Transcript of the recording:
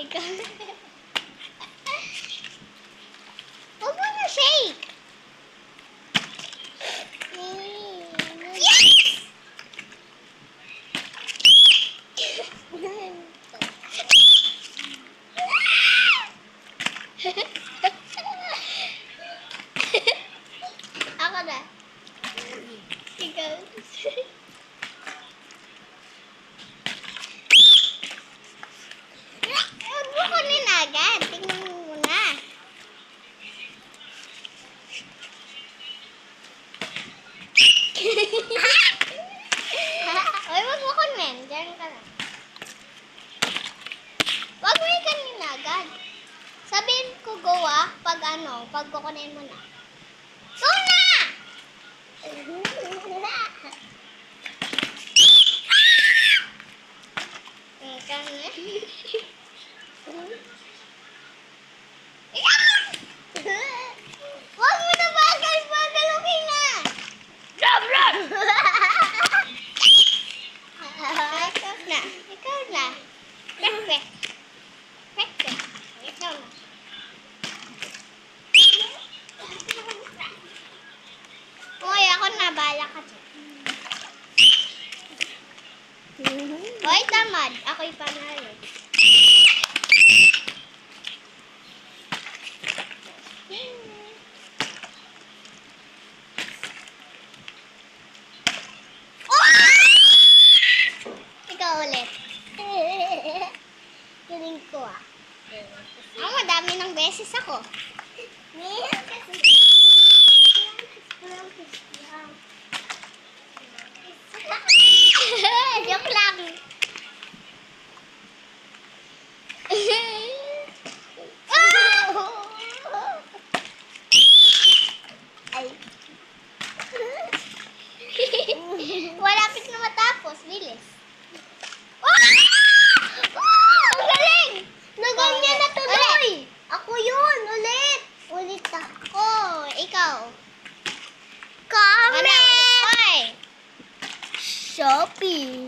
Ikaw. Huwag mo na shake. Yes! Ako na. Ikaw. Huwag mo kunin agad. Tingnan mo muna. Ay, wag mo kunin. Diyan ka na. Wag mo ikanin agad. Sabihin ko go pag kukunin mo na. Go na! Ikaw na. Wag mo na bagal, okay na. Ikaw na. Pek. Ikaw na. Hoy, ako na, bahala ka dyan. Hoy, tamad. Ako'y panalo. Ikaw ulit. Galing ko madami ng beses ako. Joke lang. Ay. Malapit na matapos. Bilis. Ang galing! Naganyan na tuloy! Ako yun! Ulit ako. Ikaw. Comment! Shopee.